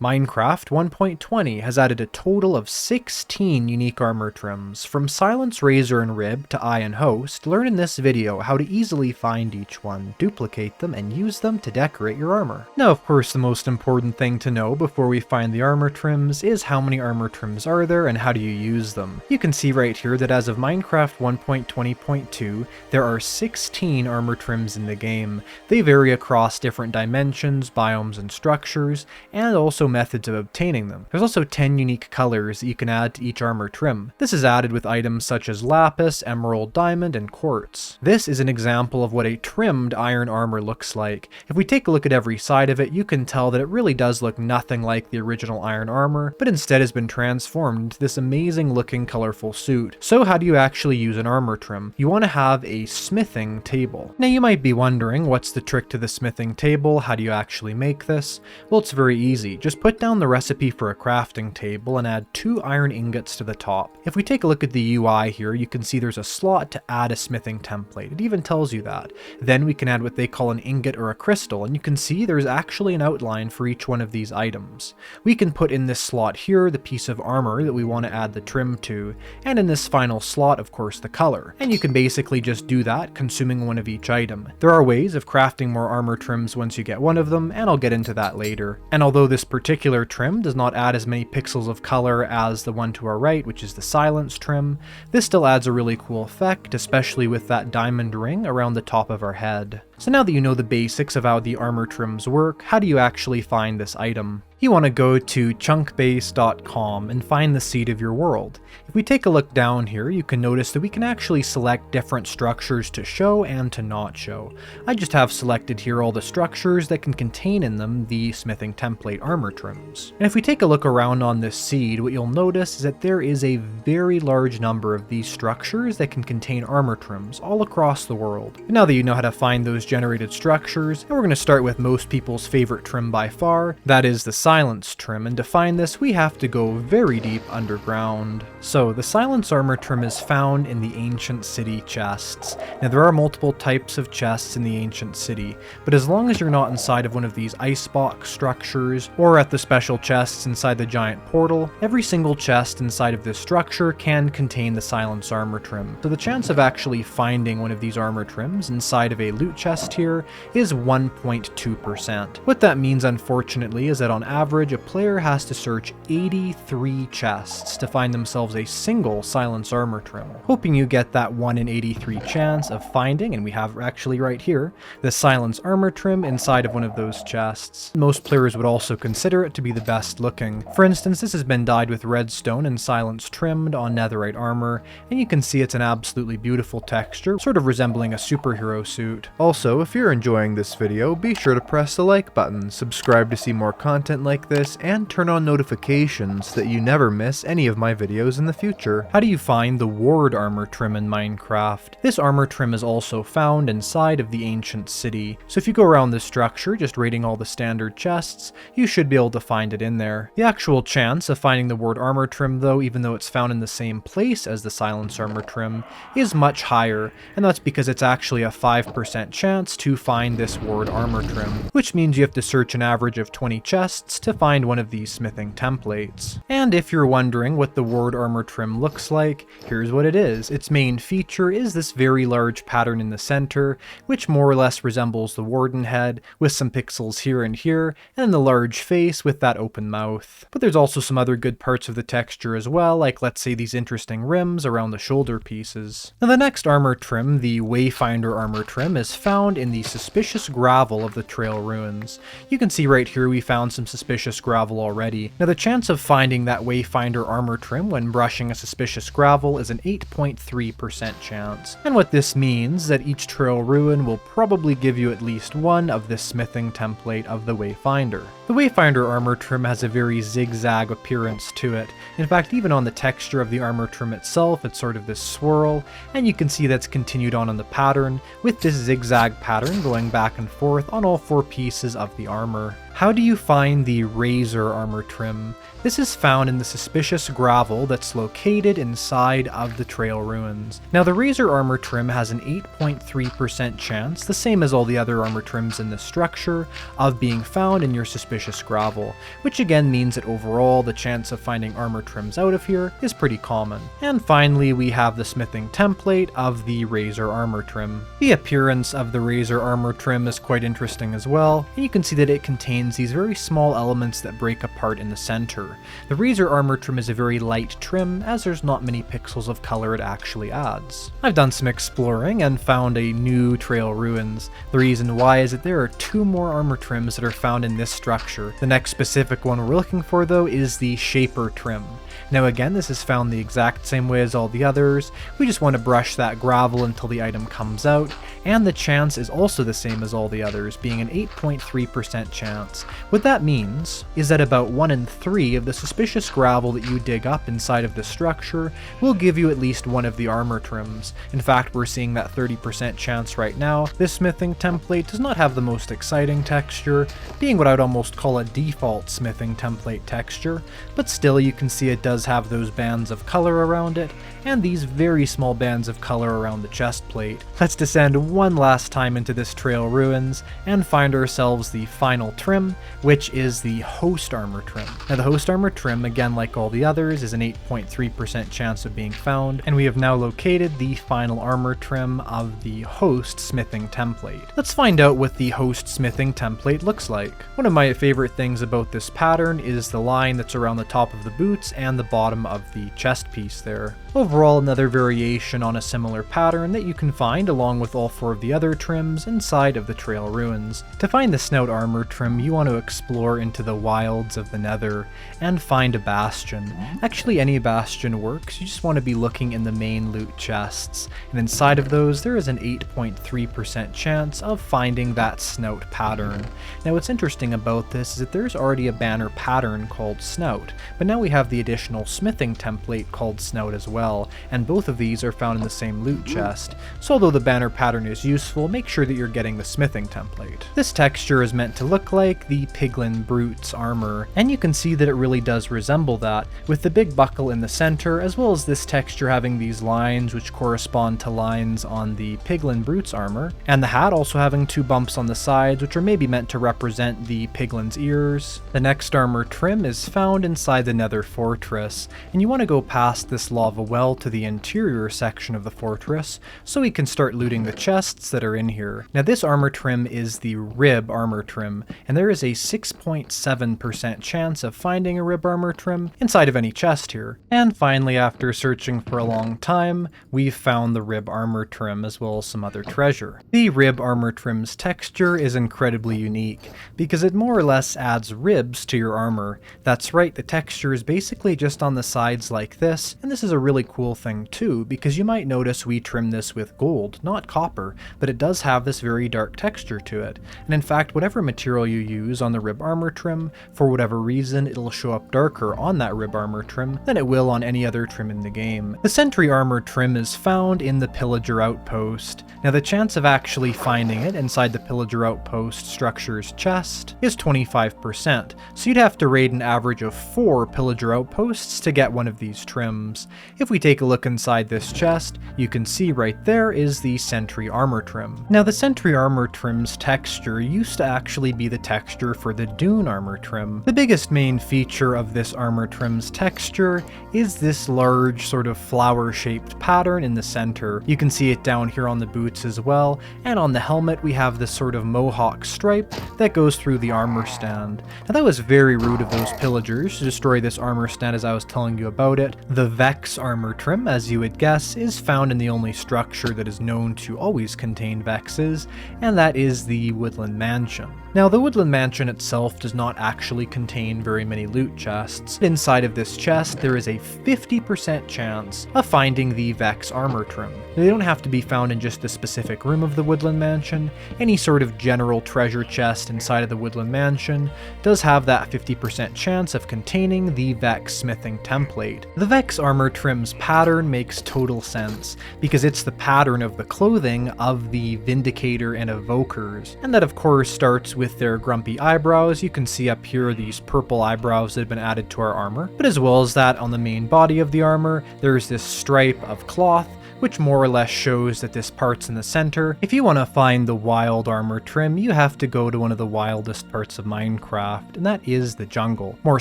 Minecraft 1.20 has added a total of 16 unique armor trims. From Silence, Razor, and Rib to Eye and Host, learn in this video how to easily find each one, duplicate them, and use them to decorate your armor. Now of course the most important thing to know before we find the armor trims is how many armor trims are there and how do you use them. You can see right here that as of Minecraft 1.20.2, there are 16 armor trims in the game. They vary across different dimensions, biomes, and structures, and also methods of obtaining them. There's also 10 unique colors that you can add to each armor trim. This is added with items such as lapis, emerald, diamond, and quartz. This is an example of what a trimmed iron armor looks like. If we take a look at every side of it, you can tell that it really does look nothing like the original iron armor, but instead has been transformed into this amazing looking colorful suit. So how do you actually use an armor trim? You want to have a smithing table. Now you might be wondering, what's the trick to the smithing table? How do you actually make this? Well, it's very easy. Just put down the recipe for a crafting table and add 2 iron ingots to the top. If we take a look at the UI here, you can see there's a slot to add a smithing template. It even tells you that. Then we can add what they call an ingot or a crystal, and you can see there's actually an outline for each one of these items. We can put in this slot here the piece of armor that we want to add the trim to, and in this final slot, of course, the color. And you can basically just do that, consuming one of each item. There are ways of crafting more armor trims once you get one of them, and I'll get into that later. And although this particular trim does not add as many pixels of color as the one to our right, which is the Silence trim, this still adds a really cool effect, especially with that diamond ring around the top of our head. So now that you know the basics of how the armor trims work, how do you actually find this item? You want to go to chunkbase.com and find the seed of your world. If we take a look down here, you can notice that we can actually select different structures to show and to not show. I just have selected here all the structures that can contain in them the smithing template armor trims. And if we take a look around on this seed, what you'll notice is that there is a very large number of these structures that can contain armor trims all across the world. And now that you know how to find those generated structures, and we're going to start with most people's favorite trim by far, that is the Silence trim, and to find this we have to go very deep underground. So the Silence armor trim is found in the ancient city chests. Now there are multiple types of chests in the ancient city, but as long as you're not inside of one of these icebox structures or at the special chests inside the giant portal, every single chest inside of this structure can contain the Silence armor trim. So the chance of actually finding one of these armor trims inside of a loot chest here is 1.2%. What that means, unfortunately, is that on average a player has to search 83 chests to find themselves a single Silence armor trim. Hoping you get that 1 in 83 chance of finding, and we have actually right here, the Silence armor trim inside of one of those chests. Most players would also consider it to be the best looking. For instance, this has been dyed with redstone and Silence trimmed on netherite armor, and you can see it's an absolutely beautiful texture, sort of resembling a superhero suit. Also, if you're enjoying this video, be sure to press the like button, subscribe to see more content like this, and turn on notifications so that you never miss any of my videos in the future. How do you find the Ward armor trim in Minecraft? This armor trim is also found inside of the ancient city. So if you go around this structure, just raiding all the standard chests, you should be able to find it in there. The actual chance of finding the Ward armor trim though, even though it's found in the same place as the Silence armor trim, is much higher, and that's because it's actually a 5% chance to find this Ward armor trim, which means you have to search an average of 20 chests to find one of these smithing templates. And if you're wondering what the Ward armor trim looks like, here's what it is. Its main feature is this very large pattern in the center, which more or less resembles the warden head, with some pixels here and here, and then the large face with that open mouth. But there's also some other good parts of the texture as well, like let's say these interesting rims around the shoulder pieces. Now the next armor trim, the Wayfinder armor trim, is found in the suspicious gravel of the trail ruins. You can see right here we found some suspicious gravel already. Now the chance of finding that Wayfinder armor trim when brushing a suspicious gravel is an 8.3% chance. And what this means is that each trail ruin will probably give you at least one of this smithing template of the Wayfinder. The Wayfinder armor trim has a very zigzag appearance to it. In fact, even on the texture of the armor trim itself, it's sort of this swirl, and you can see that's continued on in the pattern, with this zigzag pattern going back and forth on all 4 pieces of the armor. How do you find the Razor Armor Trim? This is found in the suspicious gravel that's located inside of the trail ruins. Now the Razor Armor Trim has an 8.3% chance, the same as all the other armor trims in this structure, of being found in your suspicious gravel, which again means that overall the chance of finding armor trims out of here is pretty common. And finally we have the smithing template of the Razor Armor Trim. The appearance of the Razor Armor Trim is quite interesting as well, and you can see that it contains these very small elements that break apart in the center. The Razor Armor Trim is a very light trim, as there's not many pixels of color it actually adds. I've done some exploring and found a new trail ruins. The reason why is that there are 2 more armor trims that are found in this structure. The next specific one we're looking for though is the Shaper Trim. Now again, this is found the exact same way as all the others. We just want to brush that gravel until the item comes out, and the chance is also the same as all the others, being an 8.3% chance. What that means is that about 1 in 3 of the suspicious gravel that you dig up inside of the structure will give you at least one of the armor trims. In fact, we're seeing that 30% chance right now. This smithing template does not have the most exciting texture, being what I would almost call a default smithing template texture, but still you can see it does have those bands of color around it, and these very small bands of color around the chest plate. Let's descend one last time into this trail ruins and find ourselves the final trim, which is the Host Armor Trim. Now the Host Armor Trim, again like all the others, is an 8.3% chance of being found, and we have now located the final armor trim of the Host smithing template. Let's find out what the Host smithing template looks like. One of my favorite things about this pattern is the line that's around the top of the boots and the bottom of the chest piece there. Overall, another variation on a similar pattern that you can find along with all 4 of the other trims inside of the trail ruins. To find the Snout armor trim, you want to explore into the wilds of the Nether and find a bastion. Actually, any bastion works, you just want to be looking in the main loot chests, and inside of those there is an 8.3% chance of finding that Snout pattern. Now what's interesting about this is that there's already a banner pattern called Snout, but now we have the additional smithing template called Snout as well, and both of these are found in the same loot chest. So although the banner pattern is useful, make sure that you're getting the smithing template. This texture is meant to look like the Piglin Brute's armor, and you can see that it really does resemble that, with the big buckle in the center, as well as this texture having these lines which correspond to lines on the Piglin Brute's armor, and the hat also having 2 bumps on the sides which are maybe meant to represent the Piglin's ears. The next armor trim is found inside the Nether Fortress, and you want to go past this lava well to the interior section of the fortress so we can start looting the chests that are in here. Now this armor trim is the Rib Armor Trim, and there is a 6.7% chance of finding a Rib Armor Trim inside of any chest here. And finally, after searching for a long time, we've found the Rib Armor Trim as well as some other treasure. The Rib Armor Trim's texture is incredibly unique because it more or less adds ribs to your armor. That's right, the texture is basically just on the sides like this, and this is a really cool thing too, because you might notice we trim this with gold, not copper, but it does have this very dark texture to it. And in fact, whatever material you use on the Rib Armor Trim, for whatever reason, it'll show up darker on that Rib Armor Trim than it will on any other trim in the game. The Sentry Armor Trim is found in the Pillager Outpost. Now the chance of actually finding it inside the Pillager Outpost structure's chest is 25%, so you'd have to raid an average of 4 Pillager Outposts to get one of these trims. If we take a look inside this chest, you can see right there is the Sentry Armor Trim. Now the Sentry Armor Trim's texture used to actually be the texture for the Dune Armor Trim. The biggest main feature of this armor trim's texture is this large sort of flower-shaped pattern in the center. You can see it down here on the boots as well, and on the helmet we have this sort of mohawk stripe that goes through the armor stand. Now that was very rude of those pillagers to destroy this armor stand as I was telling you about it. The Vex Armor Trim, as you would guess, is found in the only structure that is known to always contain Vexes, and that is the Woodland Mansion. Now the Woodland Mansion itself does not actually contain very many loot chests. Inside of this chest there is a 50% chance of finding the Vex Armor Trim. They don't have to be found in just a specific room of the Woodland Mansion. Any sort of general treasure chest inside of the Woodland Mansion does have that 50% chance of containing the Vex smithing template. The Vex Armor Trim's pattern makes total sense, because it's the pattern of the clothing of the Vindicator and Evokers, and that of course starts with their grumpy jumpy eyebrows. You can see up here these purple eyebrows that have been added to our armor. But as well as that, on the main body of the armor, there's this stripe of cloth, which more or less shows that this part's in the center. If you want to find the wild armor trim, you have to go to one of the wildest parts of Minecraft, and that is the jungle. More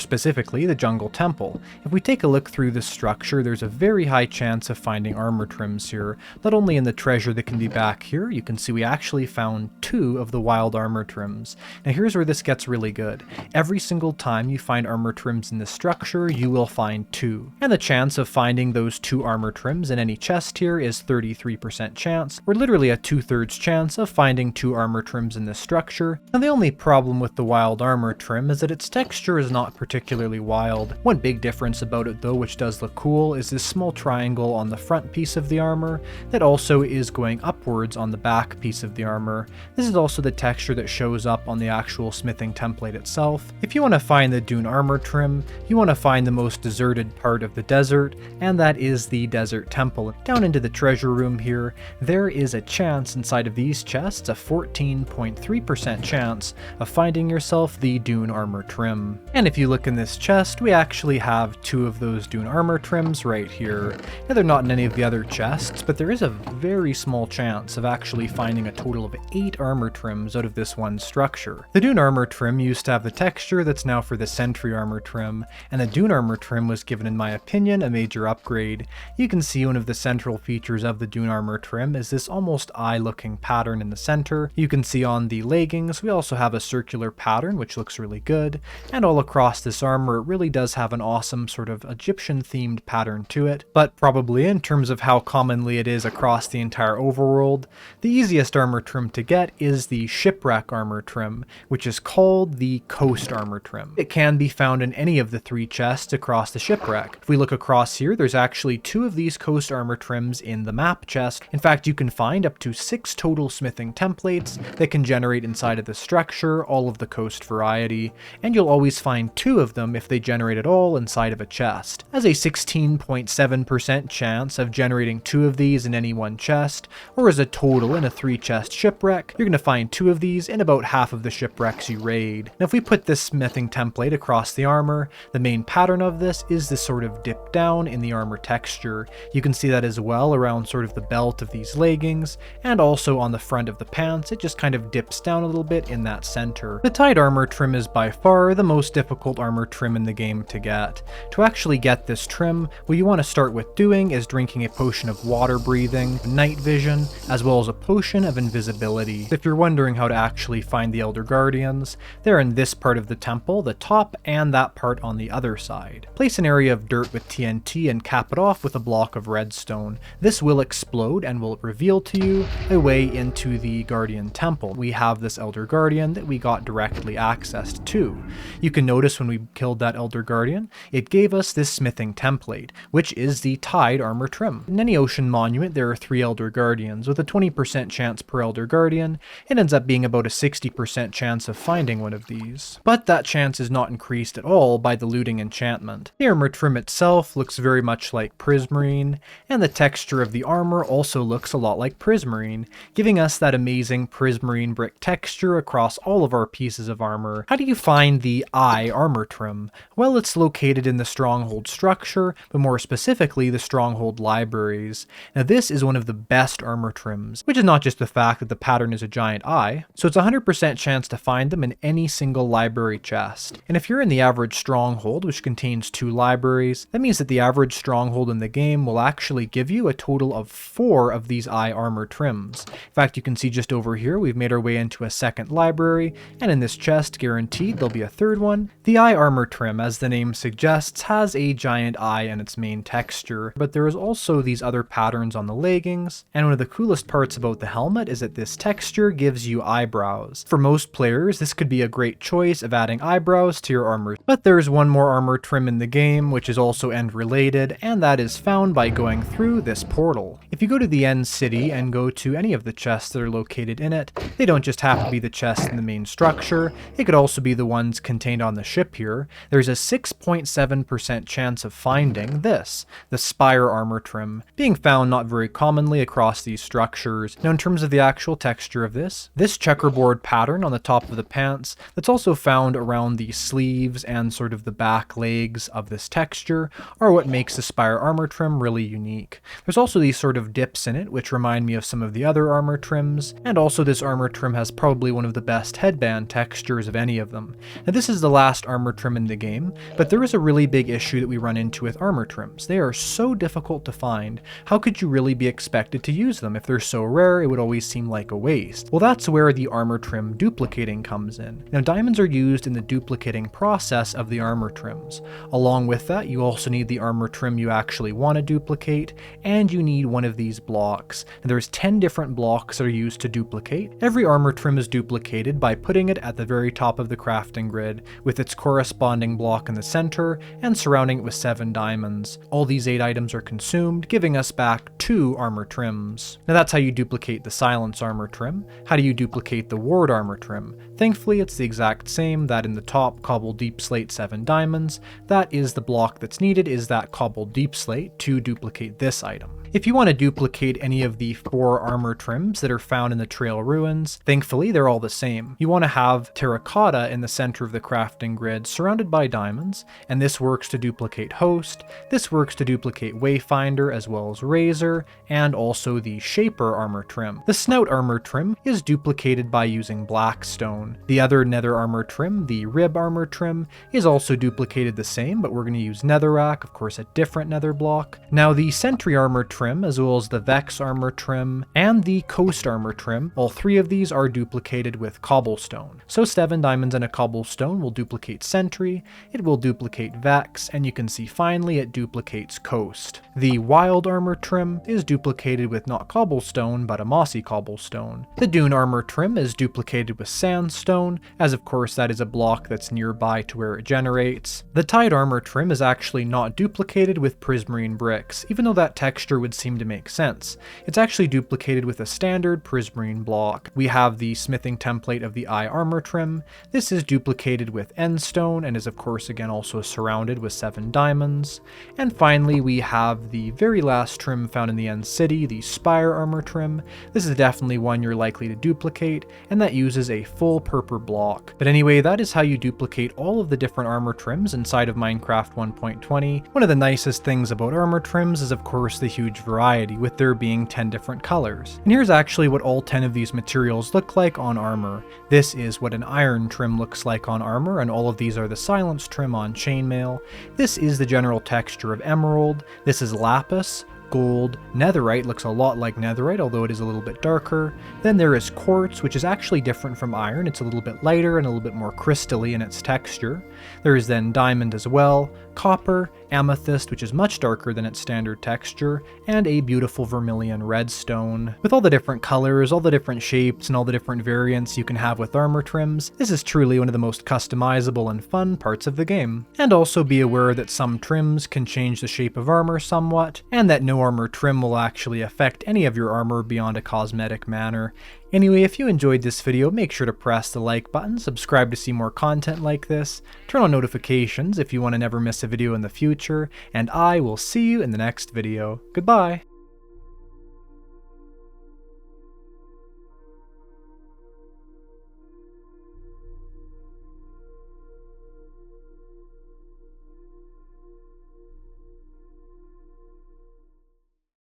specifically, the jungle temple. If we take a look through the structure, there's a very high chance of finding armor trims here. Not only in the treasure that can be back here, you can see we actually found 2 of the wild armor trims. Now here's where this gets really good. Every single time you find armor trims in this structure, you will find 2. And the chance of finding those 2 armor trims in any chest here is 33% chance, or literally a 2/3 chance of finding 2 armor trims in this structure. Now the only problem with the wild armor trim is that its texture is not particularly wild. One big difference about it though, which does look cool, is this small triangle on the front piece of the armor that also is going upwards on the back piece of the armor. This is also the texture that shows up on the actual smithing template itself. If you want to find the Dune armor trim, you want to find the most deserted part of the desert, and that is the desert temple. Down into the treasure room here, there is a chance inside of these chests, a 14.3% chance of finding yourself the Dune armor trim. And if you look in this chest, we actually have 2 of those Dune armor trims right here. Now they're not in any of the other chests, but there is a very small chance of actually finding a total of 8 armor trims out of this one structure. The Dune armor trim used to have the texture that's now for the Sentry armor trim, and the Dune armor trim was given, in my opinion, a major upgrade. You can see one of the central features of the Dune armor trim is this almost eye-looking pattern in the center. You can see on the leggings we also have a circular pattern which looks really good, and all across this armor it really does have an awesome sort of Egyptian themed pattern to it. But probably in terms of how commonly it is across the entire overworld, the easiest armor trim to get is the shipwreck armor trim, which is called the coast armor trim. It can be found in any of the 3 chests across the shipwreck. If we look across here, there's actually 2 of these coast armor trims in the map chest. In fact, you can find up to 6 total smithing templates that can generate inside of the structure all of the coast variety, and you'll always find 2 of them if they generate at all inside of a chest. As a 16.7% chance of generating 2 of these in any one chest, or as a total in a 3 chest shipwreck, you're going to find 2 of these in about half of the shipwrecks you raid. Now if we put this smithing template across the armor, the main pattern of this is this sort of dip down in the armor texture. You can see that as well around sort of the belt of these leggings, and also on the front of the pants. It just kind of dips down a little bit in that center. The tight armor trim is by far the most difficult armor trim in the game to get. To actually get this trim, what you want to start with doing is drinking a potion of water breathing, night vision, as well as a potion of invisibility. If you're wondering how to actually find the Elder Guardians, they're in this part of the temple, the top, and that part on the other side. Place an area of dirt with TNT and cap it off with a block of redstone. This will explode and will reveal to you a way into the Guardian Temple. We have this Elder Guardian that we got directly accessed to. You can notice when we killed that Elder Guardian, it gave us this smithing template, which is the Tide Armor Trim. In any ocean monument, there are 3 Elder Guardians. With a 20% chance per Elder Guardian, it ends up being about a 60% chance of finding one of these. But that chance is not increased at all by the looting enchantment. The armor trim itself looks very much like prismarine, and the texture of the armor also looks a lot like prismarine, giving us that amazing prismarine brick texture across all of our pieces of armor. How do you find the eye armor trim? Well, it's located in the stronghold structure, but more specifically the stronghold libraries. Now this is one of the best armor trims, which is not just the fact that the pattern is a giant eye, so it's a 100% chance to find them in any single library chest. And if you're in the average stronghold, which contains 2 libraries, that means that the average stronghold in the game will actually give you a total of 4 of these eye armor trims. In fact, you can see just over here, we've made our way into a second library, and in this chest, guaranteed, there'll be a third one. The eye armor trim, as the name suggests, has a giant eye in its main texture, but there is also these other patterns on the leggings, and one of the coolest parts about the helmet is that this texture gives you eyebrows. For most players, this could be a great choice of adding eyebrows to your armor, but there's one more armor trim in the game, which is also end related, and that is found by going through this this portal. If you go to the end city and go to any of the chests that are located in it, they don't just have to be the chests in the main structure, it could also be the ones contained on the ship here. There's a 6.7% chance of finding this, the Spire Armor Trim, being found not very commonly across these structures. Now in terms of the actual texture of this checkerboard pattern on the top of the pants that's also found around the sleeves and sort of the back legs of this texture are what makes the Spire Armor Trim really unique. There's also these sort of dips in it which remind me of some of the other armor trims, and also this armor trim has probably one of the best headband textures of any of them. Now this is the last armor trim in the game, but there is a really big issue that we run into with armor trims. They are so difficult to find. How could you really be expected to use them? If they're so rare, it would always seem like a waste. Well, that's where the armor trim duplicating comes in. Now diamonds are used in the duplicating process of the armor trims. Along with that, you also need the armor trim you actually want to duplicate, and you need one of these blocks. And there's 10 different blocks that are used to duplicate. Every armor trim is duplicated by putting it at the very top of the crafting grid, with its corresponding block in the center, and surrounding it with 7 diamonds. All these 8 items are consumed, giving us back 2 armor trims. Now that's how you duplicate the silence armor trim. How do you duplicate the ward armor trim? Thankfully it's the exact same, that in the top cobbled deep slate 7 diamonds. That is the block that's needed, is that cobbled deep slate to duplicate this item. If you want to duplicate any of the 4 armor trims that are found in the Trail Ruins, thankfully they're all the same. You want to have terracotta in the center of the crafting grid surrounded by diamonds, and this works to duplicate Host, this works to duplicate Wayfinder as well as Razor, and also the Shaper armor trim. The Snout armor trim is duplicated by using Blackstone. The other nether armor trim, the Rib armor trim, is also duplicated the same, but we're going to use netherrack, of course a different nether block. Now the Sentry armor trim, as well as the Vex Armor Trim, and the Coast Armor Trim, all 3 of these are duplicated with cobblestone. So 7 diamonds and a cobblestone will duplicate Sentry, it will duplicate Vex, and you can see finally it duplicates Coast. The Wild Armor Trim is duplicated with not cobblestone, but a mossy cobblestone. The Dune Armor Trim is duplicated with sandstone, as of course that is a block that's nearby to where it generates. The Tide Armor Trim is actually not duplicated with prismarine bricks, even though that texture would seem to make sense. It's actually duplicated with a standard prismarine block. We have the smithing template of the Eye Armor Trim. This is duplicated with endstone and is of course again also surrounded with 7 diamonds. And finally we have the very last trim found in the end city, the Spire Armor Trim. This is definitely one you're likely to duplicate, and that uses a full purple block. But anyway, that is how you duplicate all of the different armor trims inside of Minecraft 1.20. One of the nicest things about armor trims is of course the huge variety, with there being 10 different colors. And here's actually what all 10 of these materials look like on armor. This is what an iron trim looks like on armor, and all of these are the silence trim on chainmail. This is the general texture of emerald. This is lapis. Gold. Netherite looks a lot like netherite, although it is a little bit darker. Then there is quartz, which is actually different from iron. It's a little bit lighter and a little bit more crystally in its texture. There is then diamond as well, copper, amethyst, which is much darker than its standard texture, and a beautiful vermilion redstone. With all the different colors, all the different shapes, and all the different variants you can have with armor trims, this is truly one of the most customizable and fun parts of the game. And also be aware that some trims can change the shape of armor somewhat, and that no armor trim will actually affect any of your armor beyond a cosmetic manner. Anyway, if you enjoyed this video, make sure to press the like button, subscribe to see more content like this, turn on notifications if you want to never miss a video in the future, and I will see you in the next video. Goodbye!